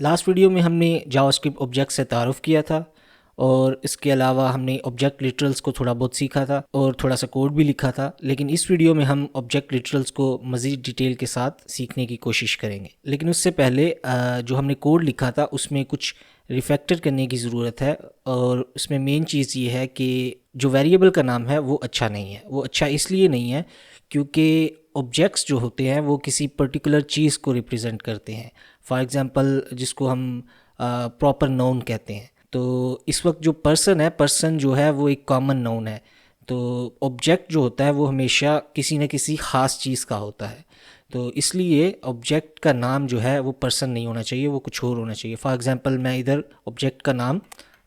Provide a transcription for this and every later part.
Last video में हमने JavaScript object से तारुफ़ किया था और इसके अलावा हमने ऑब्जेक्ट लिटरल्स को थोड़ा बहुत सीखा था और थोड़ा सा कोड भी लिखा था। लेकिन इस वीडियो में हम ऑब्जेक्ट लिटरल्स को मज़ीद डिटेल के साथ सीखने की कोशिश करेंगे। लेकिन उससे पहले जो हमने कोड लिखा था उसमें कुछ रिफैक्टर करने की ज़रूरत है। और उसमें मेन चीज़ ये है कि जो वेरिएबल का नाम है वो अच्छा नहीं है। वो अच्छा इसलिए नहीं है क्योंकि ऑब्जेक्ट्स जो होते हैं वो किसी पर्टिकुलर चीज़ को रिप्रेजेंट करते हैं। फॉर एग्ज़ाम्पल जिसको हम प्रॉपर नाउन कहते हैं। तो इस वक्त जो पर्सन जो है वो एक कॉमन नाउन है। तो ऑब्जेक्ट जो होता है वो हमेशा किसी न किसी ख़ास चीज़ का होता है। तो इसलिए ऑब्जेक्ट का नाम जो है वो पर्सन नहीं होना चाहिए, वो कुछ और होना चाहिए। फॉर एग्ज़ाम्पल मैं इधर ऑब्जेक्ट का नाम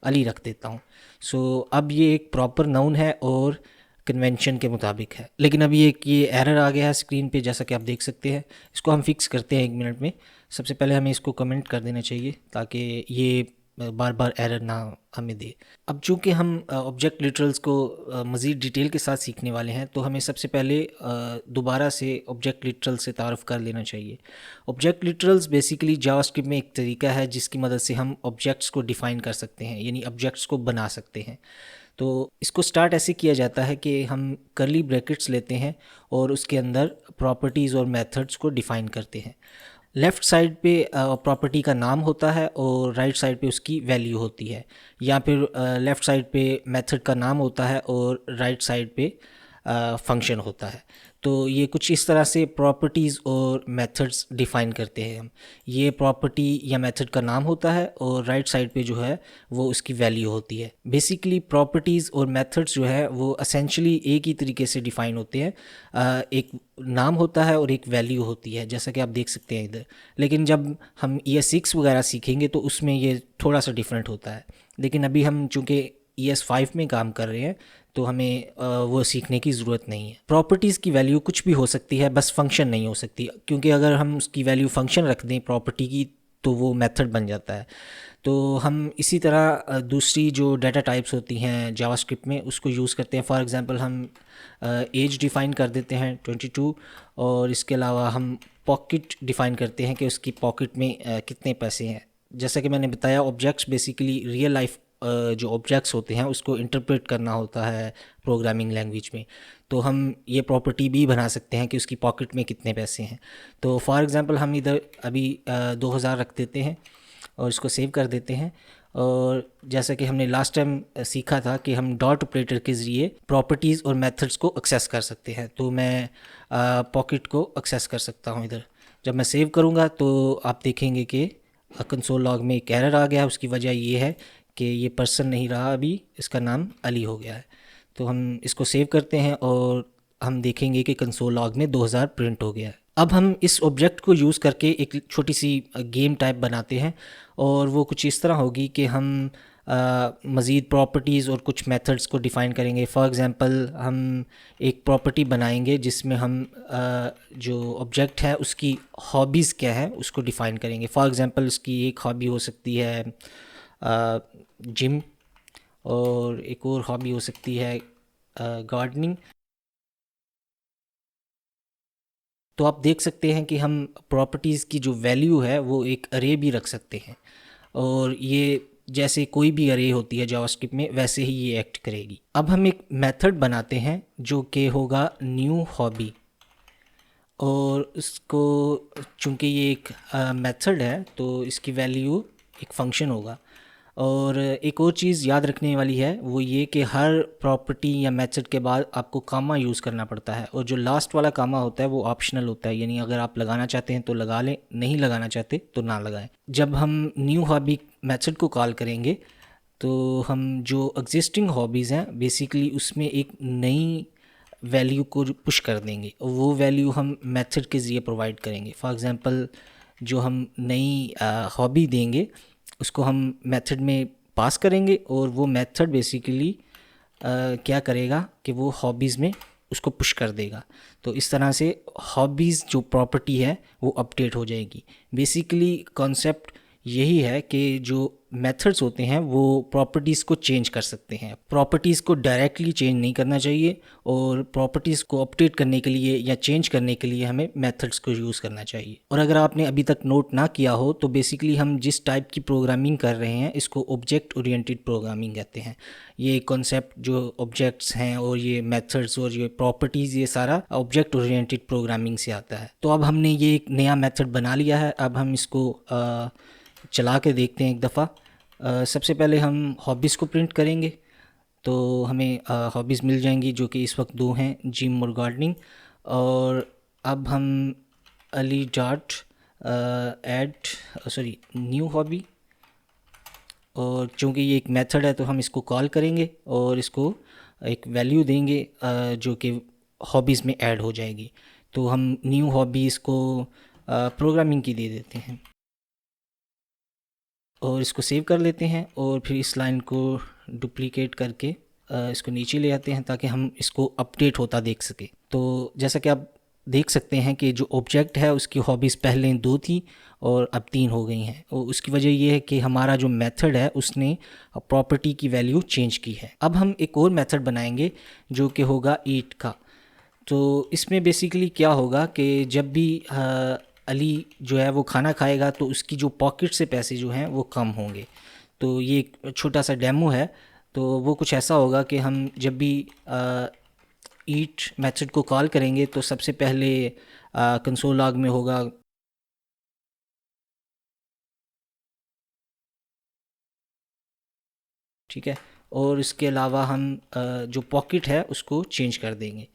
अली रख देता हूँ। सो अब ये एक प्रॉपर नाउन है और कन्वेंशन के मुताबिक है। लेकिन अभी एक ये एरर आ गया है स्क्रीन पे, जैसा कि आप देख सकते हैं। इसको हम फिक्स करते हैं 1 मिनट में। सबसे पहले हमें इसको कमेंट कर देना चाहिए ताकि ये बार बार एरर ना हमें दे। अब चूँकि हम ऑब्जेक्ट लिटरल्स को मज़ीद डिटेल के साथ सीखने वाले हैं तो हमें सबसे पहले दोबारा से ऑब्जेक्ट लिटरल से तारुफ़ कर लेना चाहिए। ऑब्जेक्ट लिटरल्स बेसिकली जावास्क्रिप्ट में एक तरीका है जिसकी मदद से हम ऑब्जेक्ट्स को डिफ़ाइन कर सकते हैं, यानी ऑब्जेक्ट्स को बना सकते हैं। तो इसको स्टार्ट ऐसे किया जाता है कि हम कर्ली ब्रैकेट्स लेते हैं और उसके अंदर प्रॉपर्टीज़ और मेथड्स को डिफ़ाइन करते हैं। लेफ़्ट साइड पे प्रॉपर्टी का नाम होता है और राइट साइड पे उसकी वैल्यू होती है, या फिर लेफ़्ट साइड पे मेथड का नाम होता है और राइट साइड पे फंक्शन होता है। तो ये कुछ इस तरह से प्रॉपर्टीज़ और मेथड्स डिफ़ाइन करते हैं हम। ये प्रॉपर्टी या मेथड का नाम होता है और राइट साइड पे जो है वो उसकी वैल्यू होती है। बेसिकली प्रॉपर्टीज़ और मेथड्स जो है वो एसेंशियली एक ही तरीके से डिफ़ाइन होते हैं। एक नाम होता है और एक वैल्यू होती है, जैसा कि आप देख सकते हैं इधर। लेकिन जब हम ES6 वगैरह सीखेंगे तो उसमें ये थोड़ा सा डिफरेंट होता है। लेकिन अभी हम चूँकि ES5 में काम कर रहे हैं तो हमें वो सीखने की ज़रूरत नहीं है। प्रॉपर्टीज़ की वैल्यू कुछ भी हो सकती है, बस फंक्शन नहीं हो सकती, क्योंकि अगर हम उसकी वैल्यू फंक्शन रख दें प्रॉपर्टी की तो वो मेथड बन जाता है। तो हम इसी तरह दूसरी जो डाटा टाइप्स होती हैं जावास्क्रिप्ट में उसको यूज़ करते हैं। फॉर एग्ज़ाम्पल हम एज डिफ़ाइन कर देते हैं 22, और इसके अलावा हम पॉकेट डिफ़ाइन करते हैं कि उसकी पॉकेट में कितने पैसे हैं। जैसा कि मैंने बताया, ऑब्जेक्ट्स बेसिकली रियल लाइफ जो ऑब्जेक्ट्स होते हैं उसको इंटरप्रेट करना होता है प्रोग्रामिंग लैंग्वेज में। तो हम ये प्रॉपर्टी भी बना सकते हैं कि उसकी पॉकेट में कितने पैसे हैं। तो फॉर एग्ज़ाम्पल हम इधर अभी 2000 रख देते हैं और इसको सेव कर देते हैं। और जैसा कि हमने लास्ट टाइम सीखा था कि हम डॉट ऑपरेटर के ज़रिए प्रॉपर्टीज़ और मेथड्स को एक्सेस कर सकते हैं। तो मैं पॉकेट को एक्सेस कर सकता हूँ इधर। जब मैं सेव करूँगा तो आप देखेंगे कि कंसोल लॉग में एक एरर आ गया है। उसकी वजह ये है कि ये पर्सन नहीं रहा, अभी इसका नाम अली हो गया है। तो हम इसको सेव करते हैं और हम देखेंगे कि कंसोल लॉग में 2000 प्रिंट हो गया है। अब हम इस ऑब्जेक्ट को यूज़ करके एक छोटी सी गेम टाइप बनाते हैं, और वो कुछ इस तरह होगी कि हम मज़ीद प्रॉपर्टीज़ और कुछ मेथड्स को डिफ़ाइन करेंगे। फॉर एग्ज़ाम्पल हम एक प्रॉपर्टी बनाएंगे जिसमें हम जो ऑब्जेक्ट है उसकी हॉबीज़ क्या है उसको डिफ़ाइन करेंगे। फॉर एग्ज़ाम्पल उसकी एक हॉबी हो सकती है जिम, और एक और हॉबी हो सकती है गार्डनिंग। तो आप देख सकते हैं कि हम प्रॉपर्टीज़ की जो वैल्यू है वो एक अरे भी रख सकते हैं, और ये जैसे कोई भी अरे होती है जावास्क्रिप्ट में वैसे ही ये एक्ट करेगी। अब हम एक मेथड बनाते हैं जो कि होगा न्यू हॉबी, और इसको चूँकि ये एक मेथड है तो इसकी वैल्यू एक फंक्शन होगा। और एक और चीज़ याद रखने वाली है वो ये कि हर प्रॉपर्टी या मेथड के बाद आपको कामा यूज़ करना पड़ता है, और जो लास्ट वाला कामा होता है वो ऑप्शनल होता है, यानी अगर आप लगाना चाहते हैं तो लगा लें, नहीं लगाना चाहते तो ना लगाएं। जब हम न्यू हॉबी मेथड को कॉल करेंगे तो हम जो एग्जिस्टिंग हॉबीज़ हैं बेसिकली उसमें एक नई वैल्यू को पुश कर देंगे, और वो वैल्यू हम मेथड के ज़रिए प्रोवाइड करेंगे। फॉर एग्ज़ाम्पल जो हम नई हॉबी देंगे उसको हम मेथड में पास करेंगे, और वो मेथड बेसिकली क्या करेगा कि वो हॉबीज़ में उसको पुश कर देगा। तो इस तरह से हॉबीज़ जो प्रॉपर्टी है वो अपडेट हो जाएगी। बेसिकली कॉन्सेप्ट यही है कि जो मेथड्स होते हैं वो प्रॉपर्टीज़ को चेंज कर सकते हैं। प्रॉपर्टीज़ को डायरेक्टली चेंज नहीं करना चाहिए और प्रॉपर्टीज़ को अपडेट करने के लिए या चेंज करने के लिए हमें मेथड्स को यूज़ करना चाहिए। और अगर आपने अभी तक नोट ना किया हो तो बेसिकली हम जिस टाइप की प्रोग्रामिंग कर रहे हैं इसको ऑब्जेक्ट ओरिएंटेड प्रोग्रामिंग कहते हैं। ये कॉन्सेप्ट जो ऑब्जेक्ट्स हैं और ये मेथड्स और ये प्रॉपर्टीज़, ये सारा ऑब्जेक्ट ओरिएंटेड प्रोग्रामिंग से आता है। तो अब हमने ये एक नया मेथड बना लिया है। अब हम इसको चला के देखते हैं एक दफ़ा। सबसे पहले हम हॉबीज़ को प्रिंट करेंगे तो हमें हॉबीज़ मिल जाएंगी जो कि इस वक्त 2 हैं, जिम और गार्डनिंग। और अब हम Ali dot add new hobby, और चूँकि ये एक मेथड है तो हम इसको कॉल करेंगे और इसको एक वैल्यू देंगे जो कि हॉबीज़ में ऐड हो जाएगी। तो हम न्यू हॉबीज़ को प्रोग्रामिंग की दे देते हैं और इसको सेव कर लेते हैं और फिर इस लाइन को डुप्लीकेट करके इसको नीचे ले आते हैं ताकि हम इसको अपडेट होता देख सके। तो जैसा कि आप देख सकते हैं कि जो ऑब्जेक्ट है उसकी हॉबीज़ पहले 2 थी और अब 3 हो गई हैं। और उसकी वजह ये है कि हमारा जो मेथड है उसने प्रॉपर्टी की वैल्यू चेंज की है। अब हम एक और मेथड बनाएंगे जो कि होगा ईट का। तो इसमें बेसिकली क्या होगा कि जब भी अली जो है वो खाना खाएगा तो उसकी जो पॉकेट से पैसे जो हैं वो कम होंगे। तो ये एक छोटा सा डेमो है। तो वो कुछ ऐसा होगा कि हम जब भी ईट मेथड को कॉल करेंगे तो सबसे पहले कंसोल लॉग में होगा ठीक है, और इसके अलावा हम जो पॉकेट है उसको चेंज कर देंगे।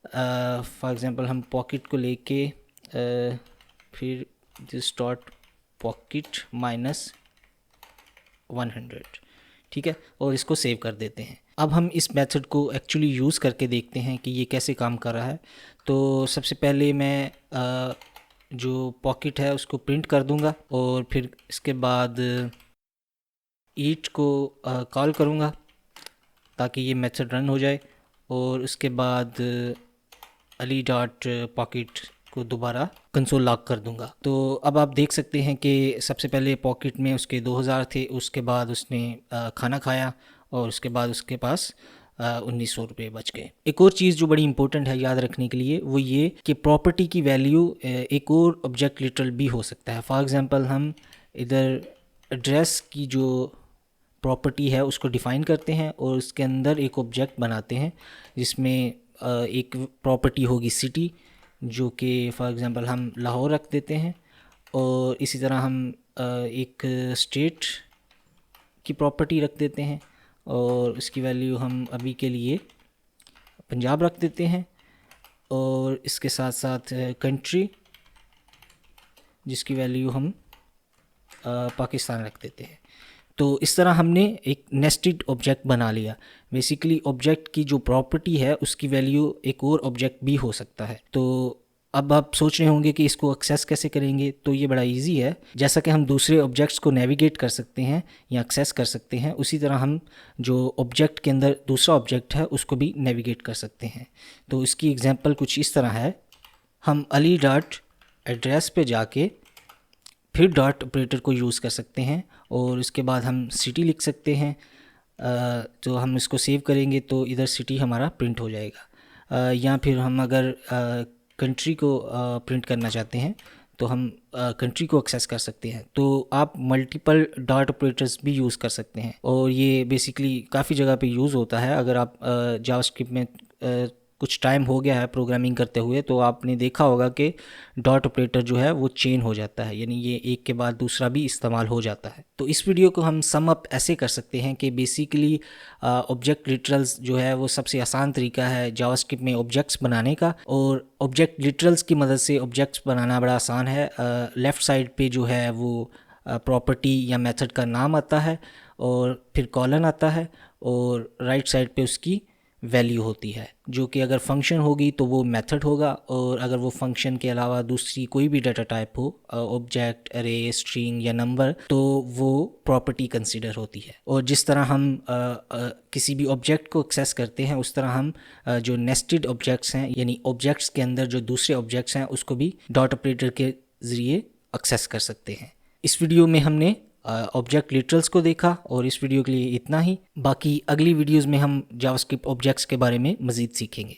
फॉर एग्ज़ाम्पल हम पॉकेट को लेके फिर दिस डॉट पॉकेट माइनस 100, ठीक है, और इसको सेव कर देते हैं। अब हम इस मेथड को एक्चुअली यूज़ करके देखते हैं कि ये कैसे काम कर रहा है। तो सबसे पहले मैं जो पॉकेट है उसको प्रिंट कर दूंगा और फिर इसके बाद ईट को कॉल करूंगा ताकि ये मेथड रन हो जाए, और उसके बाद अली डॉट पॉकेट को दोबारा कंसोल लॉग कर दूंगा। तो अब आप देख सकते हैं कि सबसे पहले पॉकेट में उसके 2000 थे, उसके बाद उसने खाना खाया और उसके बाद उसके पास 1900 रुपये बच गए। एक और चीज़ जो बड़ी इंपॉर्टेंट है याद रखने के लिए वो ये कि प्रॉपर्टी की वैल्यू एक और ऑब्जेक्ट लिटरल भी हो सकता है। फॉर एग्ज़ाम्पल हम इधर एड्रेस की जो प्रॉपर्टी है उसको डिफ़ाइन करते हैं और उसके अंदर एक ऑब्जेक्ट बनाते हैं जिसमें एक प्रॉपर्टी होगी सिटी, जो कि फॉर एग्ज़ाम्पल हम लाहौर रख देते हैं। और इसी तरह हम एक स्टेट की प्रॉपर्टी रख देते हैं और उसकी वैल्यू हम अभी के लिए पंजाब रख देते हैं, और इसके साथ साथ कंट्री जिसकी वैल्यू हम पाकिस्तान रख देते हैं। तो इस तरह हमने एक नेस्टेड ऑब्जेक्ट बना लिया। बेसिकली ऑब्जेक्ट की जो प्रॉपर्टी है उसकी वैल्यू एक और ऑब्जेक्ट भी हो सकता है। तो अब आप सोच रहे होंगे कि इसको एक्सेस कैसे करेंगे, तो ये बड़ा इजी है। जैसा कि हम दूसरे ऑब्जेक्ट्स को नेविगेट कर सकते हैं या एक्सेस कर सकते हैं, उसी तरह हम जो ऑब्जेक्ट के अंदर दूसरा ऑब्जेक्ट है उसको भी नेविगेट कर सकते हैं। तो इसकी एग्जांपल कुछ इस तरह है। हम अली डॉट एड्रेस पे जाके फिर डॉट ऑपरेटर को यूज़ कर सकते हैं और उसके बाद हम सिटी लिख सकते हैं। तो हम इसको सेव करेंगे तो इधर सिटी हमारा प्रिंट हो जाएगा। या फिर हम अगर कंट्री को प्रिंट करना चाहते हैं तो हम कंट्री को एक्सेस कर सकते हैं। तो आप मल्टीपल डॉट ऑपरेटर्स भी यूज़ कर सकते हैं और ये बेसिकली काफ़ी जगह पे यूज़ होता है। अगर आप जावास्क्रिप्ट में कुछ टाइम हो गया है प्रोग्रामिंग करते हुए तो आपने देखा होगा कि डॉट ऑपरेटर जो है वो चेन हो जाता है, यानी ये एक के बाद दूसरा भी इस्तेमाल हो जाता है। तो इस वीडियो को हम सम अप ऐसे कर सकते हैं कि बेसिकली ऑब्जेक्ट लिटरल्स जो है वो सबसे आसान तरीका है जावास्क्रिप्ट में ऑब्जेक्ट्स बनाने का, और ऑब्जेक्ट लिटरल्स की मदद से ऑब्जेक्ट्स बनाना बड़ा आसान है। लेफ़्ट साइड पे जो है वो प्रॉपर्टी या मेथड का नाम आता है और फिर कॉलन आता है, और राइट साइड पे उसकी वैल्यू होती है, जो कि अगर फंक्शन होगी तो वो मेथड होगा, और अगर वो फंक्शन के अलावा दूसरी कोई भी डाटा टाइप हो, ऑब्जेक्ट, अरे, स्ट्रिंग या नंबर, तो वो प्रॉपर्टी कंसीडर होती है। और जिस तरह हम किसी भी ऑब्जेक्ट को एक्सेस करते हैं उस तरह हम जो नेस्टेड ऑब्जेक्ट्स हैं यानी ऑब्जेक्ट्स के अंदर जो दूसरे ऑब्जेक्ट्स हैं उसको भी डॉट ऑपरेटर के ज़रिए एक्सेस कर सकते हैं। इस वीडियो में हमने ऑब्जेक्ट लिटरल्स को देखा, और इस वीडियो के लिए इतना ही। बाकी अगली वीडियोस में हम जावास्क्रिप्ट ऑब्जेक्ट्स के बारे में मज़ीद सीखेंगे।